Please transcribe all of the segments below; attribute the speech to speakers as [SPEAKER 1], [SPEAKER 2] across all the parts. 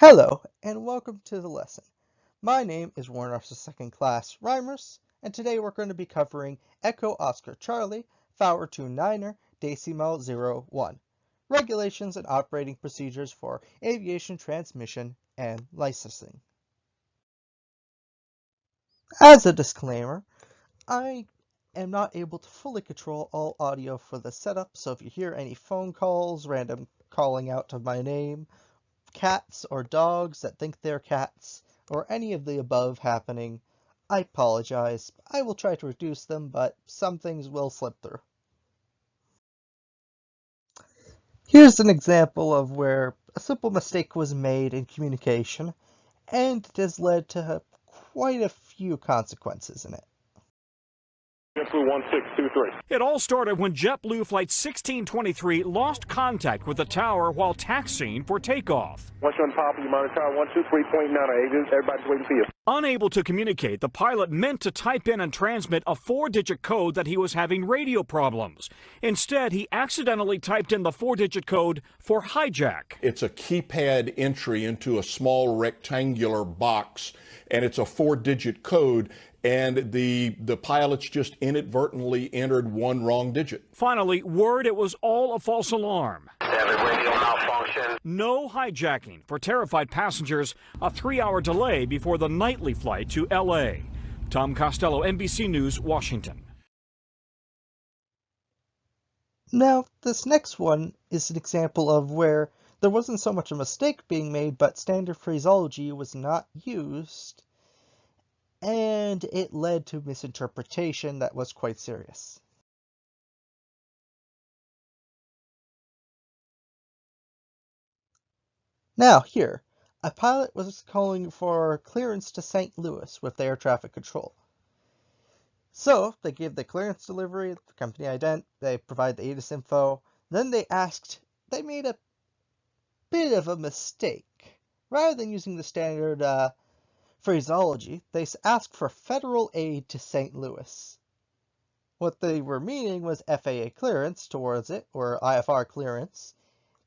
[SPEAKER 1] Hello, and welcome to the lesson. My name is Warren Officer Second Class Riemers, and today we're going to be covering Echo Oscar Charlie, Fower 29er, Decimal 01, Regulations and Operating Procedures for Aviation Transmission and Licensing. As a disclaimer, I am not able to fully control all audio for the setup, so if you hear any phone calls, random calling out of my name, cats or dogs that think they're cats, or any of the above happening, I apologize. I will try to reduce them, but some things will slip through. Here's an example of where a simple mistake was made in communication, and it has led to quite a few consequences in it.
[SPEAKER 2] JetBlue 1623.
[SPEAKER 3] It all started when JetBlue Flight 1623 lost contact with the tower while taxiing for takeoff.
[SPEAKER 2] Once you're on top of your monitor tower, 123.9, everybody's waiting for you.
[SPEAKER 3] Unable to communicate, the pilot meant to type in and transmit a 4-digit code that he was having radio problems. Instead, he accidentally typed in the 4-digit code for hijack.
[SPEAKER 4] It's a keypad entry into a small rectangular box, and it's a 4-digit code, and the pilots just inadvertently entered one wrong digit.
[SPEAKER 3] Finally, word it was all a false alarm.
[SPEAKER 2] Radio malfunction.
[SPEAKER 3] No hijacking for terrified passengers, a 3-hour delay before the nightly flight to L.A. Tom Costello, NBC News, Washington.
[SPEAKER 1] Now, this next one is an example of where there wasn't so much a mistake being made, but standard phraseology was not used, and it led to misinterpretation that was quite serious. Now, here, a pilot was calling for clearance to St. Louis with air traffic control. So, they gave the clearance delivery, the company ident, they provide the ATIS info, then they made a bit of a mistake. Rather than using the standard phraseology, they asked for federal aid to St. Louis. What they were meaning was FAA clearance towards it, or IFR clearance,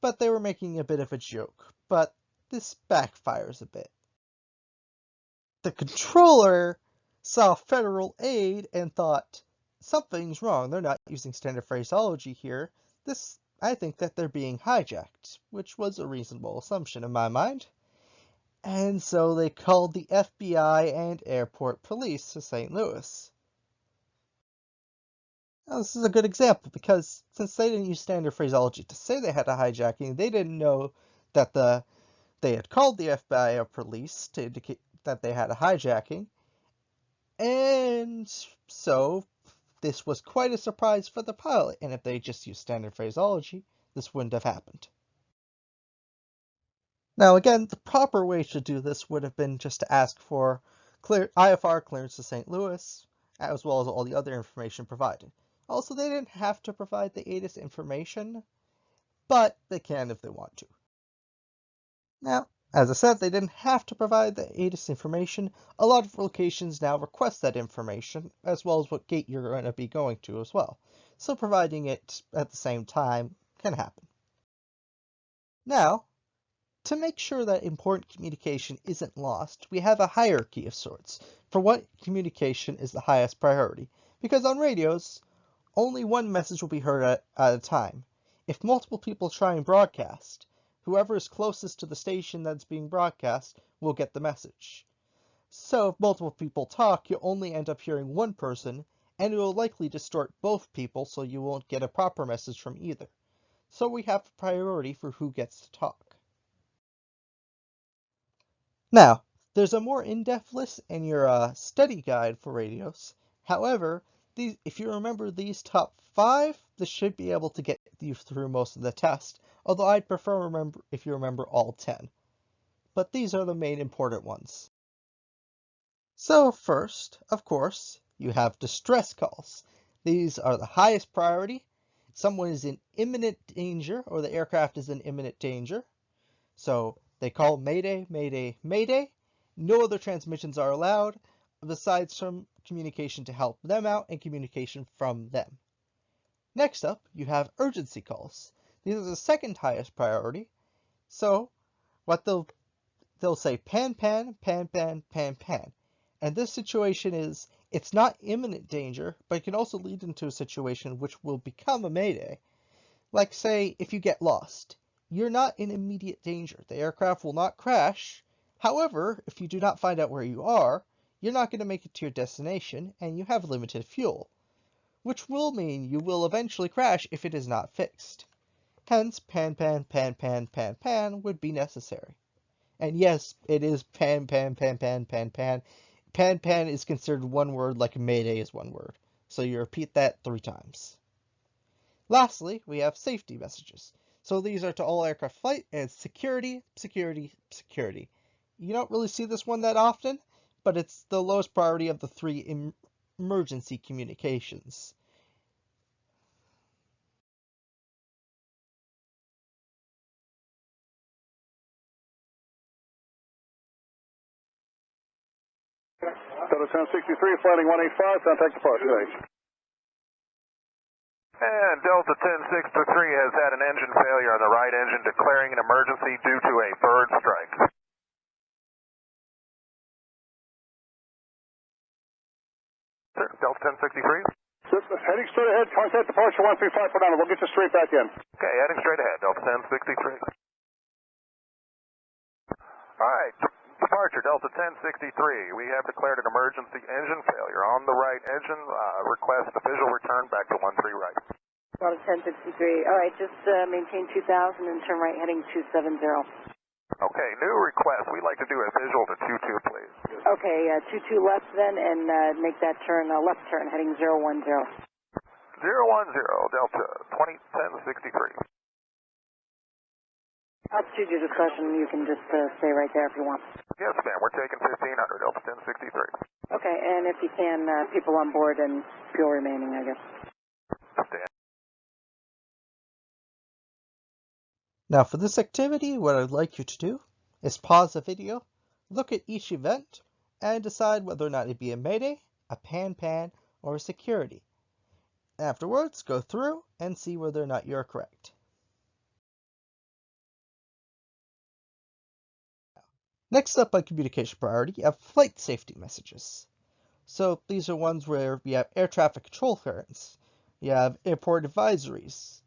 [SPEAKER 1] but they were making a bit of a joke. But this backfires a bit. The controller saw federal aid and thought, something's wrong, they're not using standard phraseology here. I think that they're being hijacked, which was a reasonable assumption in my mind. And so they called the FBI and airport police to St. Louis. Now, this is a good example because since they didn't use standard phraseology to say they had a hijacking, they didn't know that they had called the FBI or police to indicate that they had a hijacking. And so this was quite a surprise for the pilot, and if they just used standard phraseology, this wouldn't have happened. Now again, the proper way to do this would have been just to ask for IFR clearance to St. Louis, as well as all the other information provided. Also, they didn't have to provide the ATIS information, but they can if they want to. Now, as I said, they didn't have to provide the ATIS information. A lot of locations now request that information, as well as what gate you're going to be going to as well. So providing it at the same time can happen. Now, to make sure that important communication isn't lost, we have a hierarchy of sorts for what communication is the highest priority. Because on radios, only one message will be heard at a time. If multiple people try and broadcast, whoever is closest to the station that's being broadcast will get the message. So if multiple people talk, you'll only end up hearing one person, and it will likely distort both people so you won't get a proper message from either. So we have a priority for who gets to talk. Now, there's a more in-depth list in your study guide for radios. However, if you remember these top 5, this should be able to get you through most of the test, although I'd prefer if you remember all 10. But these are the main important ones. So first, of course, you have distress calls. These are the highest priority. Someone is in imminent danger, or the aircraft is in imminent danger. So they call Mayday, Mayday, Mayday. No other transmissions are allowed, besides from communication to help them out and communication from them. Next up, you have urgency calls. These are the second highest priority. So what they'll they'll say pan, pan, pan, pan, pan, pan. And this situation is, it's not imminent danger, but it can also lead into a situation which will become a mayday. Like, say, if you get lost. You're not in immediate danger. The aircraft will not crash. However, if you do not find out where you are, you're not going to make it to your destination, and you have limited fuel, which will mean you will eventually crash if it is not fixed. Hence, pan, pan, pan, pan, pan, pan would be necessary. And yes, it is pan, pan, pan, pan, pan, pan. Pan, pan is considered one word like mayday is one word. So you repeat that 3 times. Lastly, we have safety messages. So these are to all aircraft flight and security, security, security. You don't really see this one that often, but it's the lowest priority of the 3 emergency communications.
[SPEAKER 2] Delta 1063, flighting 185, contact departure range.
[SPEAKER 5] And Delta 1063 has had an engine failure on the right engine, declaring an emergency due to a bird strike. Sir, Delta 1063?
[SPEAKER 2] Heading straight ahead, contact departure 135 for now. We'll get you straight back in.
[SPEAKER 5] Okay, heading straight ahead, Delta 1063. All right, departure Delta 1063. We have declared an emergency engine failure on the right engine. Request a visual return back to 13 right.
[SPEAKER 6] Delta 1063. All right, just maintain 2000 and turn right heading 270.
[SPEAKER 5] Okay, new request. We'd like to do a visual to 22, please.
[SPEAKER 6] Okay, 22 left then, and make that turn, left turn, heading 010.
[SPEAKER 5] 010, Delta 1063.
[SPEAKER 6] Altitude your discussion, you can just stay right there if you want.
[SPEAKER 5] Yes, ma'am, we're taking 1500, Delta 1063.
[SPEAKER 6] Okay, and if you can, people on board and fuel remaining, I guess.
[SPEAKER 5] Stand.
[SPEAKER 1] Now for this activity, what I'd like you to do is pause the video, look at each event, and decide whether or not it'd be a mayday, a pan-pan, or a security. Afterwards, go through and see whether or not you're correct. Next up on communication priority, you have flight safety messages. So these are ones where you have air traffic control clearance, you have airport advisories,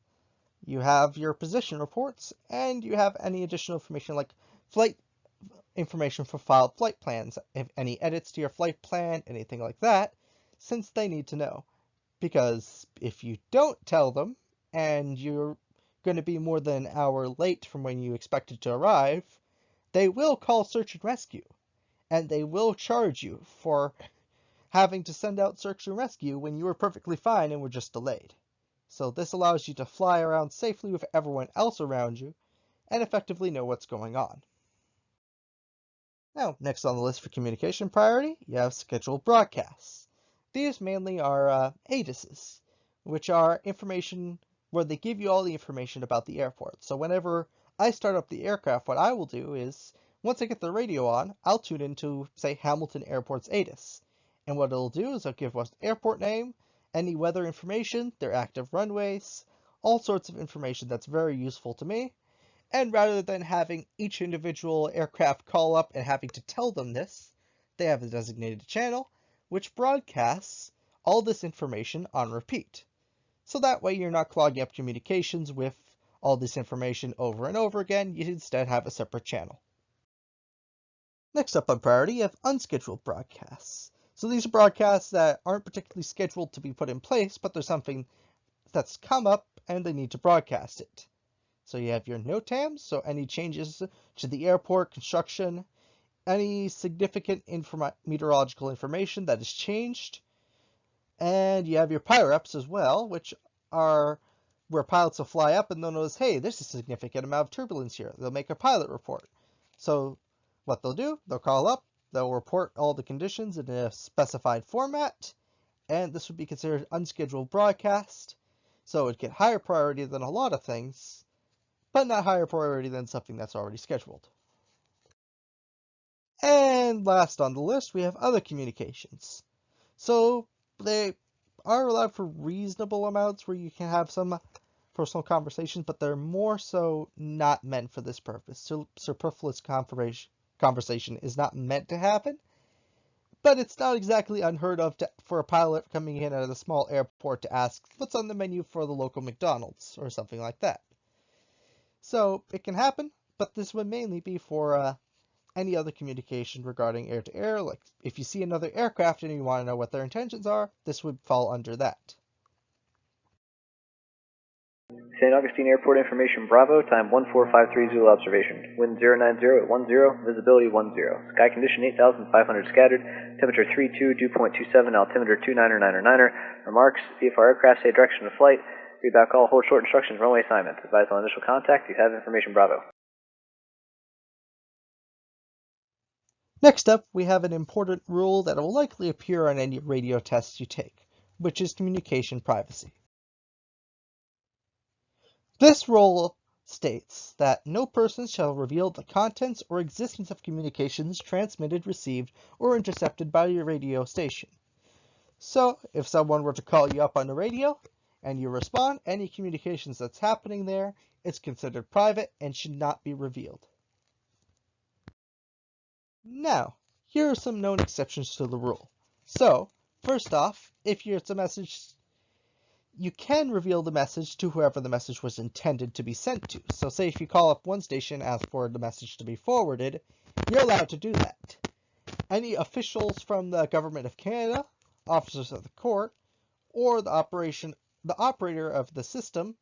[SPEAKER 1] you have your position reports, and you have any additional information like flight information for filed flight plans, if any edits to your flight plan, anything like that, since they need to know. Because if you don't tell them, and you're going to be more than an hour late from when you expected to arrive, they will call search and rescue, and they will charge you for having to send out search and rescue when you were perfectly fine and were just delayed. So this allows you to fly around safely with everyone else around you and effectively know what's going on. Now, next on the list for communication priority, you have scheduled broadcasts. These mainly are ADISs, which are information where they give you all the information about the airport. So whenever I start up the aircraft, what I will do is, once I get the radio on, I'll tune into, say, Hamilton Airport's ADIS. And what it'll do is it'll give us the airport name, any weather information, their active runways, all sorts of information that's very useful to me. And rather than having each individual aircraft call up and having to tell them this, they have a designated channel which broadcasts all this information on repeat. So that way you're not clogging up communications with all this information over and over again. You instead have a separate channel. Next up on priority, you have unscheduled broadcasts. So these are broadcasts that aren't particularly scheduled to be put in place, but there's something that's come up and they need to broadcast it. So you have your NOTAMs, so any changes to the airport, construction, any significant meteorological information that has changed. And you have your PIREPs as well, which are where pilots will fly up and they'll notice, hey, there's a significant amount of turbulence here. They'll make a pilot report. So what they'll do, they'll call up, they'll report all the conditions in a specified format, and this would be considered unscheduled broadcast. So it would get higher priority than a lot of things, but not higher priority than something that's already scheduled. And last on the list, we have other communications. So they are allowed for reasonable amounts where you can have some personal conversations, but they're more so not meant for this purpose. So superfluous conversation is not meant to happen, but it's not exactly unheard of for a pilot coming in at a small airport to ask what's on the menu for the local McDonald's or something like that. So it can happen, but this would mainly be for any other communication regarding air-to-air. Like if you see another aircraft and you want to know what their intentions are, this would fall under that.
[SPEAKER 7] St. Augustine Airport information Bravo, time 1453 Zulu observation. Wind 090 at 10, visibility 10. Sky condition 8,500 scattered, temperature 32, dew point 27, altimeter 299er. Remarks, VFR aircraft say direction of flight. Feedback call, hold short instructions, runway assignment. Advise on initial contact, you have information Bravo.
[SPEAKER 1] Next up, we have an important rule that will likely appear on any radio tests you take, which is communication privacy. This rule states that no person shall reveal the contents or existence of communications transmitted, received, or intercepted by your radio station. So, if someone were to call you up on the radio, and you respond, any communications that's happening there is considered private and should not be revealed. Now, here are some known exceptions to the rule. So, first off, if it's a message, you can reveal the message to whoever the message was intended to be sent to. So say if you call up one station and ask for the message to be forwarded, you're allowed to do that. Any officials from the Government of Canada, officers of the court, or the operator of the system,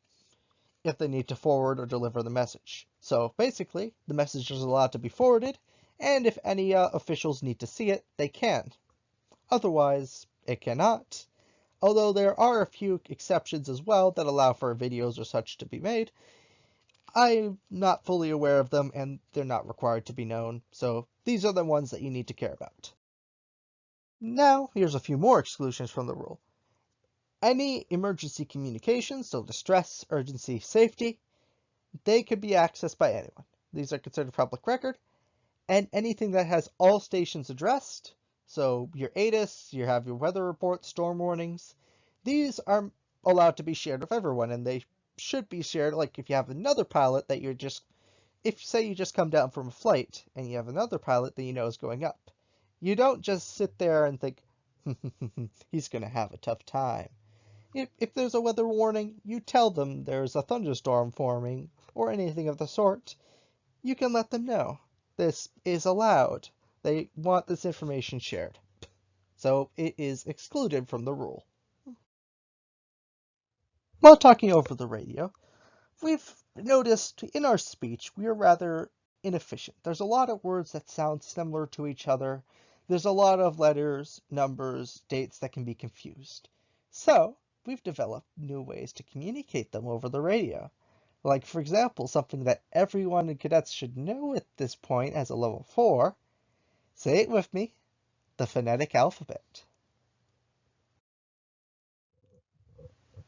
[SPEAKER 1] if they need to forward or deliver the message. So basically, the message is allowed to be forwarded, and if any officials need to see it, they can. Otherwise, it cannot. Although there are a few exceptions as well that allow for videos or such to be made. I'm not fully aware of them, and they're not required to be known, so these are the ones that you need to care about. Now, here's a few more exclusions from the rule. Any emergency communications, so distress, urgency, safety, they could be accessed by anyone. These are considered public record, and anything that has all stations addressed, so your ATIS, you have your weather reports, storm warnings, these are allowed to be shared with everyone, and they should be shared. Like if you have another pilot that if say you just come down from a flight and you have another pilot that you know is going up, you don't just sit there and think, he's going to have a tough time. If there's a weather warning, you tell them there's a thunderstorm forming or anything of the sort. You can let them know. This is allowed. They want this information shared. So it is excluded from the rule. While talking over the radio, we've noticed in our speech we are rather inefficient. There's a lot of words that sound similar to each other. There's a lot of letters, numbers, dates that can be confused. So we've developed new ways to communicate them over the radio. Like, for example, something that everyone in cadets should know at this point as a level 4. Say it with me, the phonetic alphabet.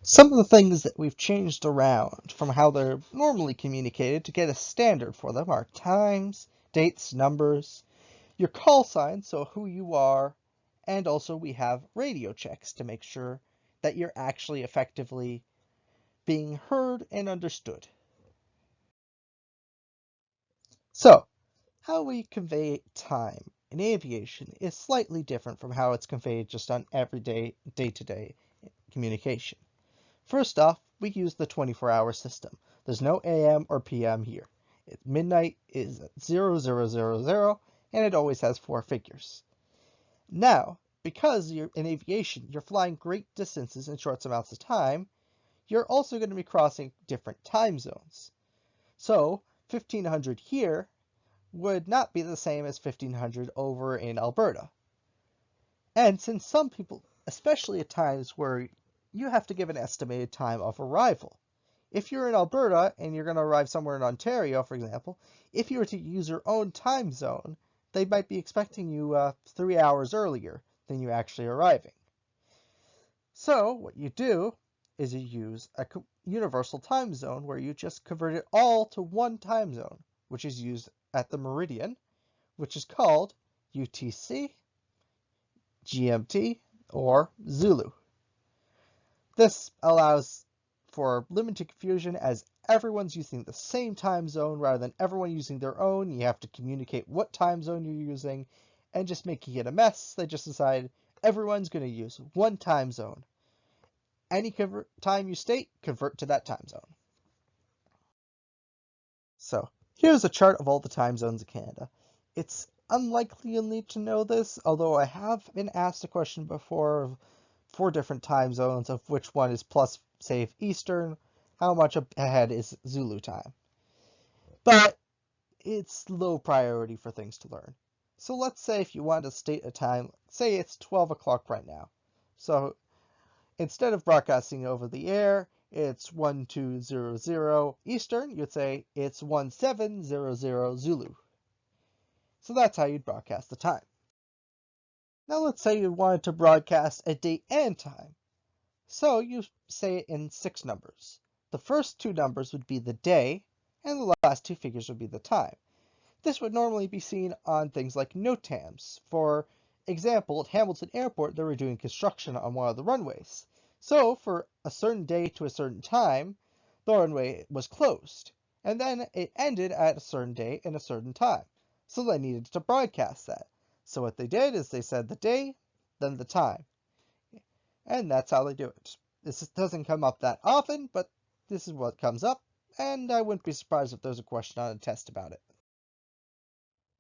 [SPEAKER 1] Some of the things that we've changed around from how they're normally communicated to get a standard for them are times, dates, numbers, your call sign, so who you are, and also we have radio checks to make sure that you're actually effectively being heard and understood. So, how we convey time in aviation is slightly different from how it's conveyed just on everyday, day-to-day communication. First off, we use the 24-hour system. There's no AM or PM here. Midnight is 0000, and it always has 4 figures. Now, because you're in aviation, you're flying great distances in short amounts of time, you're also going to be crossing different time zones. So, 1500 here would not be the same as 1500 over in Alberta. And since some people, especially at times where you have to give an estimated time of arrival. If you're in Alberta and you're going to arrive somewhere in Ontario, for example, if you were to use your own time zone, they might be expecting you 3 hours earlier than you actually arriving. So what you do is you use a universal time zone where you just convert it all to one time zone, which is used at the meridian, which is called UTC, GMT, or Zulu. This allows for limiting confusion, as everyone's using the same time zone rather than everyone using their own. You have to communicate what time zone you're using, and just making it a mess, they just decide everyone's going to use one time zone. Any time you state, convert to that time zone. So here's a chart of all the time zones in Canada. It's unlikely you'll need to know this, although I have been asked a question before of 4 different time zones of which one is plus, say, Eastern, how much ahead is Zulu time. But it's low priority for things to learn. So let's say if you want to state a time, say it's 12 o'clock right now. So instead of broadcasting over the air, it's 1200 Eastern, you'd say it's 1700 Zulu. So that's how you'd broadcast the time. Now let's say you wanted to broadcast a date and time. So you say it in 6 numbers. The first 2 numbers would be the day, and the last 2 figures would be the time. This would normally be seen on things like NOTAMs. For example, at Hamilton Airport, they were doing construction on one of the runways. So for a certain day to a certain time, the runway was closed. And then it ended at a certain day and a certain time. So they needed to broadcast that. So what they did is they said the day, then the time. And that's how they do it. This doesn't come up that often, but this is what comes up, and I wouldn't be surprised if there's a question on a test about it.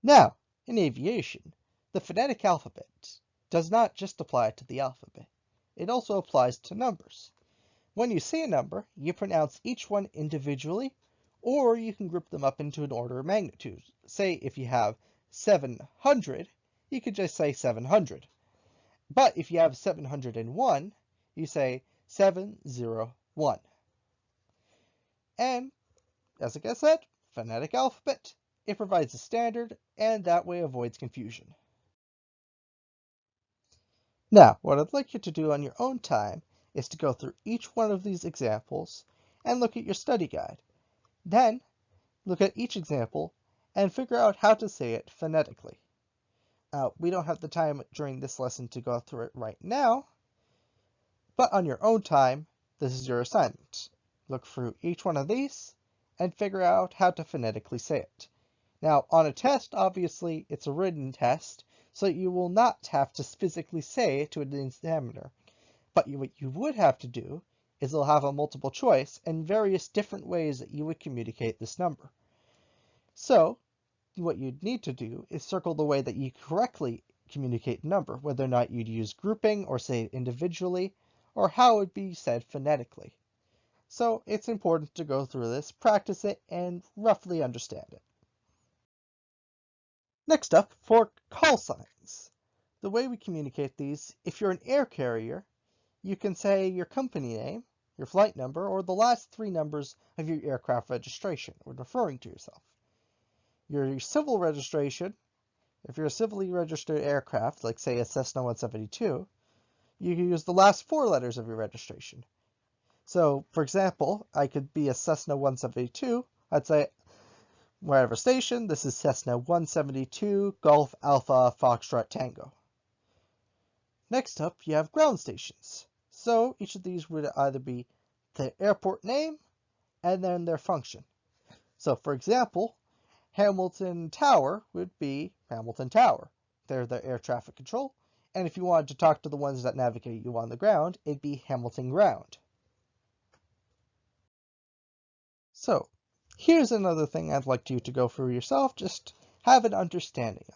[SPEAKER 1] Now, in aviation, the phonetic alphabet does not just apply to the alphabet. It also applies to numbers. When you say a number, you pronounce each one individually, or you can group them up into an order of magnitude. Say if you have 700, you could just say 700. But if you have 701, you say 701. And, as I said, phonetic alphabet, it provides a standard, and that way avoids confusion. Now, what I'd like you to do on your own time is to go through each one of these examples and look at your study guide. Then, look at each example and figure out how to say it phonetically. We don't have the time during this lesson to go through it right now, but on your own time, this is your assignment. Look through each one of these and figure out how to phonetically say it. Now, on a test, obviously, it's a written test, so you will not have to physically say it to an examiner. But what you would have to do is they'll have a multiple choice and various different ways that you would communicate this number. So, what you'd need to do is circle the way that you correctly communicate a number, whether or not you'd use grouping or say it individually, or how it would be said phonetically. So it's important to go through this, practice it, and roughly understand it. Next up, for call signs. The way we communicate these, if you're an air carrier, you can say your company name, your flight number, or the last 3 numbers of your aircraft registration when referring to yourself. Your civil registration, if you're a civilly registered aircraft, like say a Cessna 172, you can use the last 4 letters of your registration. So, for example, I could be a Cessna 172, I'd say, wherever station, this is Cessna 172, Golf Alpha Foxtrot Tango. Next up, you have ground stations. So, each of these would either be the airport name and then their function. So, for example, Hamilton Tower would be Hamilton Tower. They're the air traffic control. And if you wanted to talk to the ones that navigate you on the ground, it'd be Hamilton Ground. So, here's another thing I'd like you to go through yourself, just have an understanding of.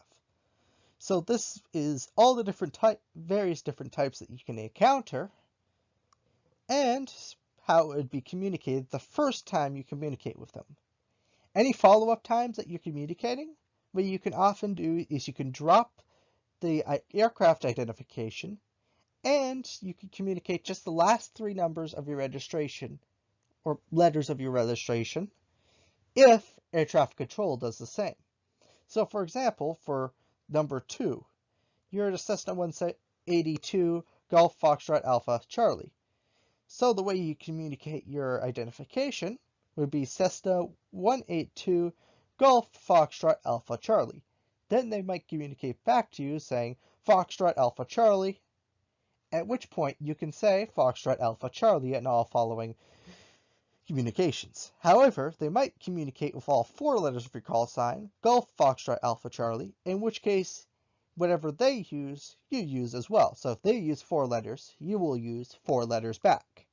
[SPEAKER 1] So this is all the various different types that you can encounter, and how it would be communicated the first time you communicate with them. Any follow-up times that you're communicating, what you can often do is you can drop the aircraft identification, and you can communicate just the last 3 numbers of your registration, or letters of your registration, if air traffic control does the same. So for example, for number 2, you're at a Cessna 182 Golf Foxtrot Alpha Charlie. So the way you communicate your identification would be Cessna 182 Golf Foxtrot Alpha Charlie. Then they might communicate back to you saying Foxtrot Alpha Charlie, at which point you can say Foxtrot Alpha Charlie and all following communications. However, they might communicate with all 4 letters of your call sign, Golf, Foxtrot, Alpha, Charlie, in which case, whatever they use, you use as well. So if they use 4 letters, you will use 4 letters back.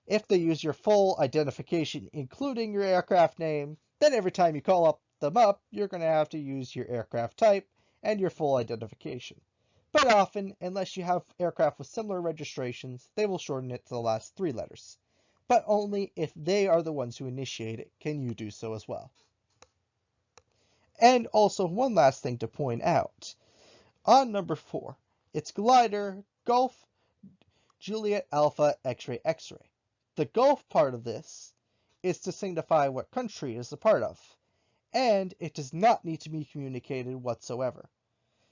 [SPEAKER 1] If they use your full identification, including your aircraft name, then every time you call them up, you're going to have to use your aircraft type and your full identification. But often, unless you have aircraft with similar registrations, they will shorten it to the last 3 letters. But only if they are the ones who initiate it can you do so as well. And also one last thing to point out. On number 4, it's glider, Golf, Juliet, Alpha, X-ray, X-ray. The Golf part of this is to signify what country it is a part of, and it does not need to be communicated whatsoever.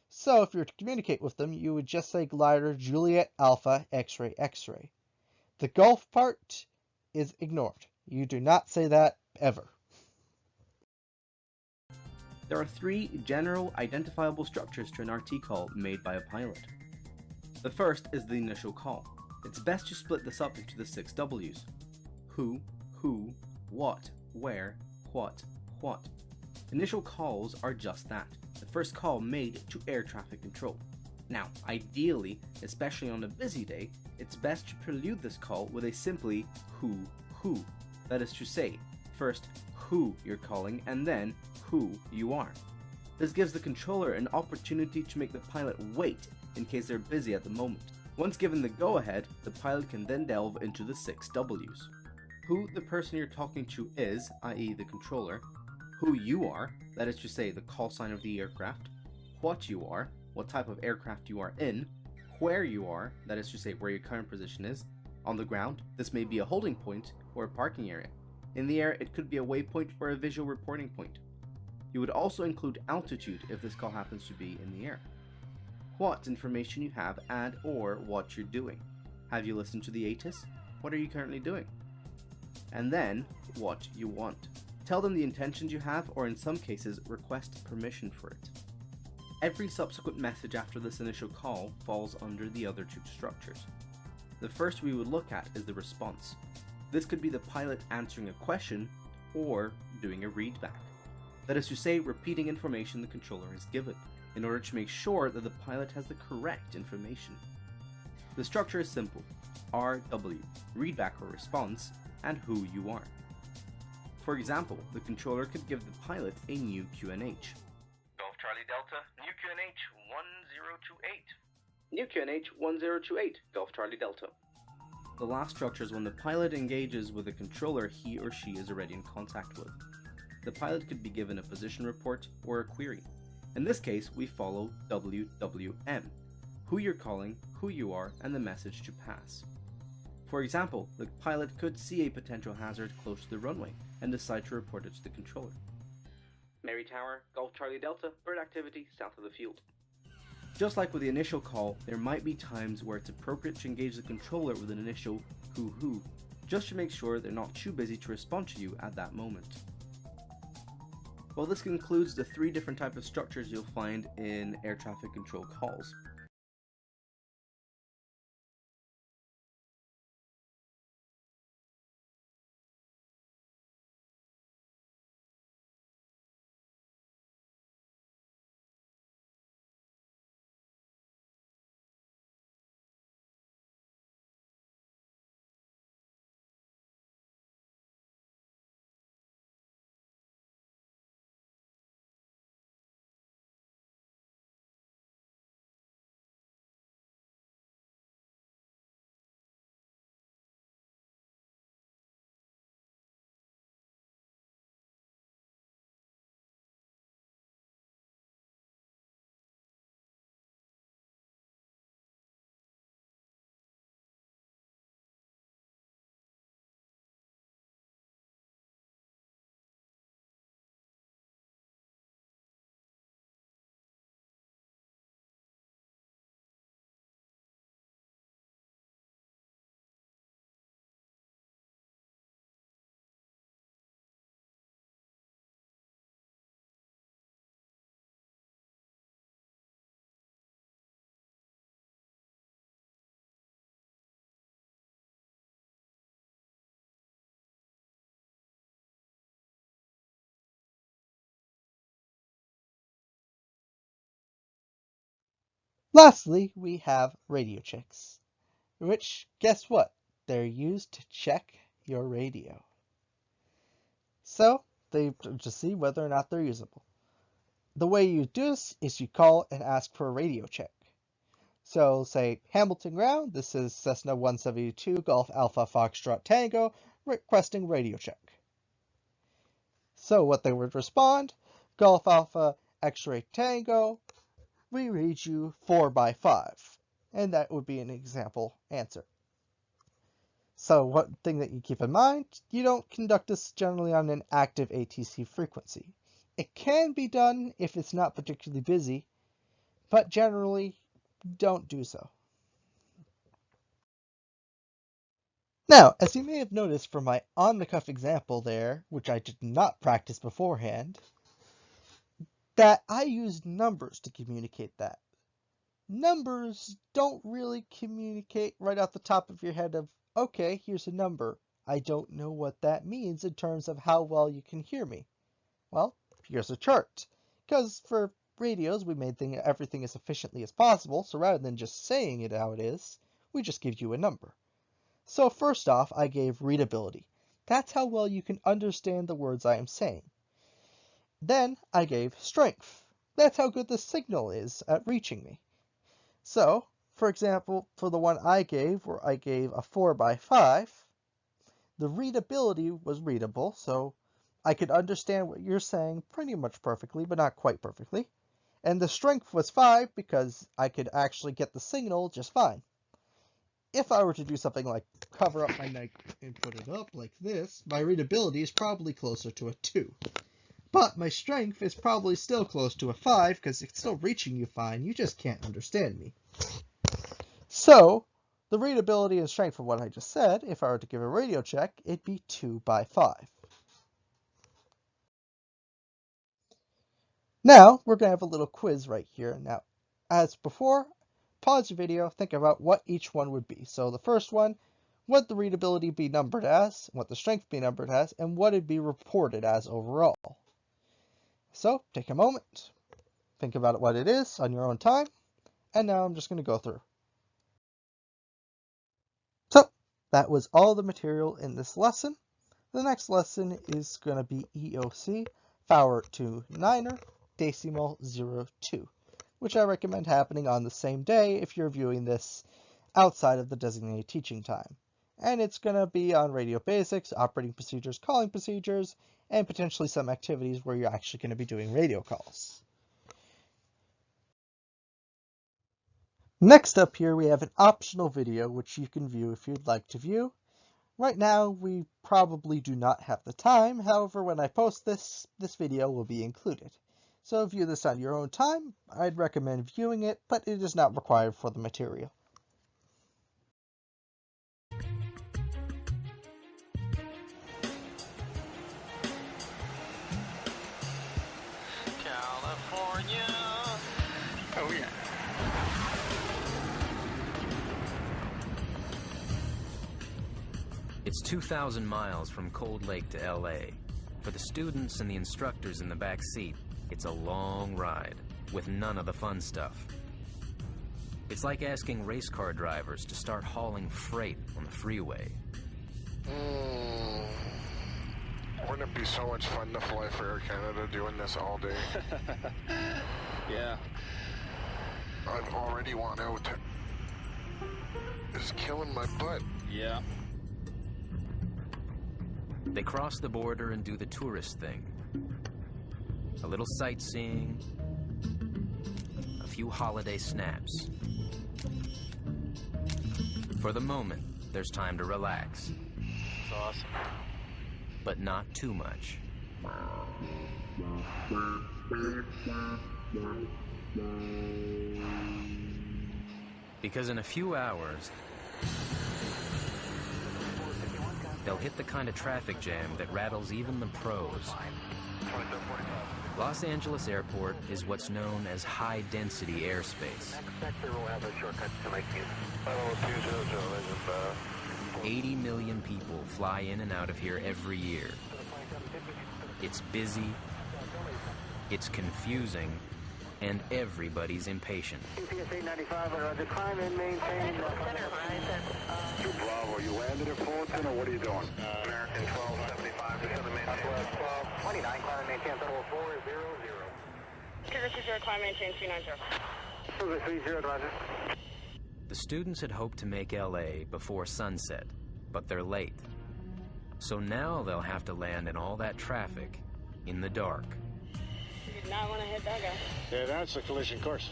[SPEAKER 1] So if you were to communicate with them, you would just say glider, Juliet, Alpha, X-ray, X-ray. The Golf part is ignored. You do not say that ever.
[SPEAKER 8] There are 3 general identifiable structures to an RT call made by a pilot. The first is the initial call. It's best to split this up into the 6 W's. Who, what, where, what. Initial calls are just that, the first call made to air traffic control. Now, ideally, especially on a busy day, it's best to prelude this call with a simply who. That is to say, first who you're calling and then who you are. This gives the controller an opportunity to make the pilot wait in case they're busy at the moment. Once given the go-ahead, the pilot can then delve into the 6 W's. Who the person you're talking to is, i.e. the controller, who you are, that is to say the call sign of the aircraft, what you are, what type of aircraft you are in, where you are, that is to say where your current position is, on the ground, this may be a holding point or a parking area. In the air, it could be a waypoint or a visual reporting point. You would also include altitude if this call happens to be in the air. What information you have and or what you're doing. Have you listened to the ATIS? What are you currently doing? And then, what you want. Tell them the intentions you have, or in some cases, request permission for it. Every subsequent message after this initial call falls under the other 2 structures. The first we would look at is the response. This could be the pilot answering a question or doing a readback. That is to say, repeating information the controller has given, in order to make sure that the pilot has the correct information. The structure is simple: RW, readback or response, and who you are. For example, the controller could give the pilot a new QNH. Golf Charlie Delta, new QNH 1028. New QNH 1028, Golf Charlie Delta. The last structure is when the pilot engages with a controller he or she is already in contact with. The pilot could be given a position report or a query. In this case, we follow WWM, who you're calling, who you are, and the message to pass. For example, the pilot could see a potential hazard close to the runway and decide to report it to the controller. Mary Tower, Golf Charlie Delta, bird activity south of the field. Just like with the initial call, there might be times where it's appropriate to engage the controller with an initial who, just to make sure they're not too busy to respond to you at that moment. Well, this concludes the 3 different types of structures you'll find in air traffic control calls.
[SPEAKER 1] Lastly, we have radio checks, which, guess what? They're used to check your radio. So, they just see whether or not they're usable. The way you do this is you call and ask for a radio check. So, say, Hamilton Ground, this is Cessna 172 Golf Alpha Foxtrot Tango, requesting radio check. So what they would respond, Golf Alpha X-Ray Tango, we read you 4x5. And that would be an example answer. So one thing that you keep in mind, you don't conduct this generally on an active ATC frequency. It can be done if it's not particularly busy, but generally don't do so. Now, as you may have noticed from my on-the-cuff example there, which I did not practice beforehand, that I used numbers to communicate that. Numbers don't really communicate right off the top of your head of, okay, here's a number. I don't know what that means in terms of how well you can hear me. Well, here's a chart. Because for radios, we made everything as efficiently as possible, so rather than just saying it how it is, we just give you a number. So first off, I gave readability. That's how well you can understand the words I am saying. Then I gave strength. That's how good the signal is at reaching me. So, for example, for the one I gave, where I gave a 4x5, the readability was readable, so I could understand what you're saying pretty much perfectly, but not quite perfectly. And the strength was 5 because I could actually get the signal just fine. If I were to do something like cover up my neck and put it up like this, my readability is probably closer to a 2. But my strength is probably still close to a 5 because it's still reaching you fine, you just can't understand me. So, the readability and strength for what I just said, if I were to give a radio check, it'd be 2x5. Now, we're going to have a little quiz right here. Now, as before, pause your video, think about what each one would be. So the first one, what the readability be numbered as, what the strength be numbered as, and what it'd be reported as overall. So take a moment, think about what it is on your own time, and now I'm just going to go through. So that was all the material in this lesson. The next lesson is going to be EOC Fowler 29er Decimal 02. Which I recommend happening on the same day if you're viewing this outside of the designated teaching time. And it's going to be on radio basics, operating procedures, calling procedures, and potentially some activities where you're actually going to be doing radio calls. Next up here we have an optional video which you can view if you'd like to view. Right now we probably do not have the time, however when I post this video will be included. So view this on your own time. I'd recommend viewing it, but it is not required for the material.
[SPEAKER 9] California. Oh yeah.
[SPEAKER 10] It's 2,000 miles from Cold Lake to LA. For the students and the instructors in the back seat, it's a long ride, with none of the fun stuff. It's like asking race car drivers to start hauling freight on the freeway.
[SPEAKER 11] Wouldn't it be so much fun to fly for Air Canada doing this all day?
[SPEAKER 9] Yeah.
[SPEAKER 11] I'm already want out. It's killing my butt.
[SPEAKER 9] Yeah.
[SPEAKER 10] They cross the border and do the tourist thing. A little sightseeing, a few holiday snaps. For the moment, there's time to relax.
[SPEAKER 9] It's awesome.
[SPEAKER 10] But not too much. Because in a few hours, they'll hit the kind of traffic jam that rattles even the pros. Los Angeles Airport is what's known as high-density airspace. 80 million people fly in and out of here every year. It's busy, it's confusing, and everybody's impatient.
[SPEAKER 2] UPS 895, Roger, climb and maintain. Bravo, you landed at Fullerton, or what are you doing?
[SPEAKER 5] American 1275, to the maintain.
[SPEAKER 2] 29, climb and maintain, 440.
[SPEAKER 6] Cougar 30, climb maintain 290.
[SPEAKER 2] Cougar 30, Roger.
[SPEAKER 10] The students had hoped to make LA before sunset, but they're late. So now they'll have to land in all that traffic in the dark.
[SPEAKER 6] You did not want to hit that guy.
[SPEAKER 12] Yeah, that's a collision course.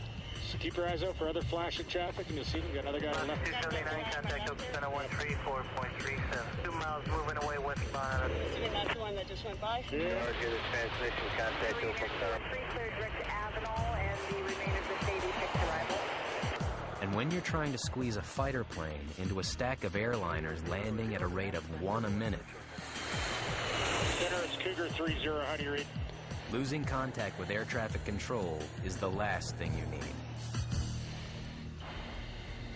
[SPEAKER 12] So keep your eyes out for other flashing traffic, and you'll see them get another guy on the left.
[SPEAKER 2] 279, contact Open 1013, 4.37. 2 miles moving away westbound.
[SPEAKER 6] You're not the one that just went by?
[SPEAKER 2] Yeah. Roger, the transmission, contact Open
[SPEAKER 6] 3 cleared Rick Avenal, and the remainder of the 86 arrival.
[SPEAKER 10] And when you're trying to squeeze a fighter plane into a stack of airliners landing at a rate of 1 a minute,
[SPEAKER 12] Center, it's Cougar 30, how do you read?
[SPEAKER 10] losing contact with air traffic control is the last thing you need.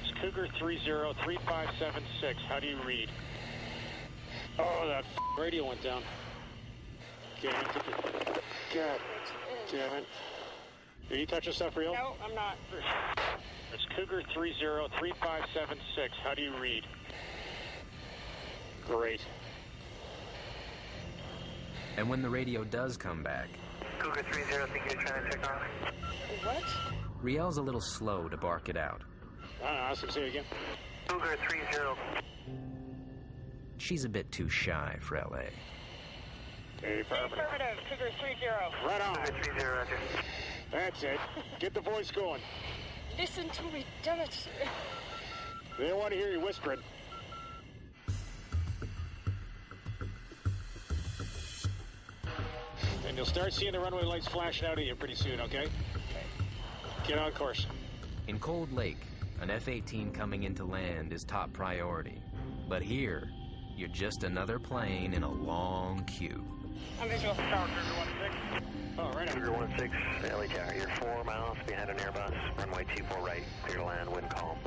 [SPEAKER 12] It's Cougar 30, 3576, how do you read? Oh, that radio went down. God damn it. Are you touching stuff real?
[SPEAKER 6] No, I'm not.
[SPEAKER 12] It's Cougar 30, 3576, how do you read? Great.
[SPEAKER 10] And when the radio does come back,
[SPEAKER 2] Cougar 30, think you're trying to check off?
[SPEAKER 6] What?
[SPEAKER 10] Riel's a little slow to bark it out.
[SPEAKER 12] Ask him, say it again.
[SPEAKER 2] Cougar 30.
[SPEAKER 10] She's a bit too shy for LA.
[SPEAKER 12] Affirmative.
[SPEAKER 6] Affirmative, Cougar 30.
[SPEAKER 12] Right on.
[SPEAKER 2] Cougar 30, Roger.
[SPEAKER 12] That's it. Get the voice going.
[SPEAKER 6] Listen to me, damn it.
[SPEAKER 12] They don't want to hear you whispering. And you'll start seeing the runway lights flashing out at you pretty soon, okay? Get on course.
[SPEAKER 10] In Cold Lake, an F-18 coming into land is top priority. But here, you're just another plane in a long queue.
[SPEAKER 6] I'm visual.
[SPEAKER 12] Oh, right on.
[SPEAKER 2] Cougar 16, LA Tower, you're 4 miles behind an Airbus, runway 24 right, clear to land, wind calm.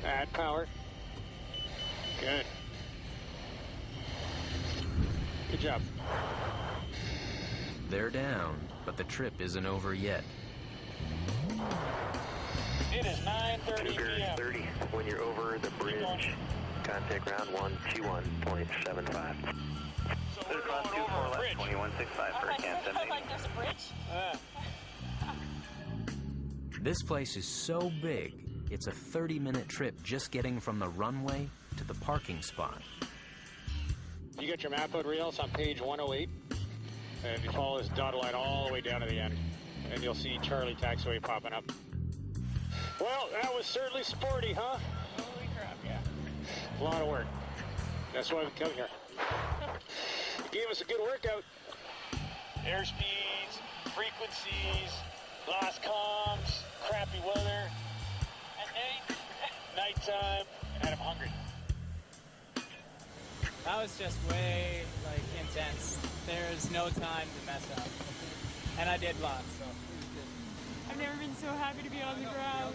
[SPEAKER 12] Add power. Good. Good job.
[SPEAKER 10] They're down, but the trip isn't over yet.
[SPEAKER 12] It is 9:30
[SPEAKER 2] Cougar
[SPEAKER 12] p.m.
[SPEAKER 2] 30, when you're over the bridge, contact ground 121.75.
[SPEAKER 12] So we're going over a bridge.
[SPEAKER 2] 2165 for a can 780.
[SPEAKER 6] Like there's a bridge?
[SPEAKER 10] This place is so big, it's a 30-minute trip just getting from the runway to the parking spot.
[SPEAKER 12] You got your map out, Riel? It's on page 108. And you follow this dotted line all the way down to the end. And you'll see Charlie Taxiway popping up. Well, that was certainly sporty, huh?
[SPEAKER 6] Holy crap, yeah.
[SPEAKER 12] A lot of work. That's why we come here. You gave us a good workout. Airspeeds, frequencies, lost comms, crappy weather, and nighttime, and had him hungry.
[SPEAKER 13] That was just way, intense. There's no time to mess up. And I did lots, so it was good.
[SPEAKER 14] I've never been so happy to be on the ground.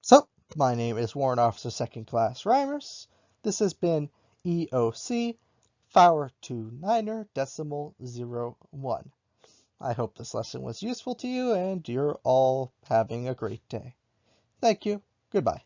[SPEAKER 1] So, my name is Warrant Officer 2nd Class Riemers. This has been EOC 529.01. I hope this lesson was useful to you and you're all having a great day. Thank you. Goodbye.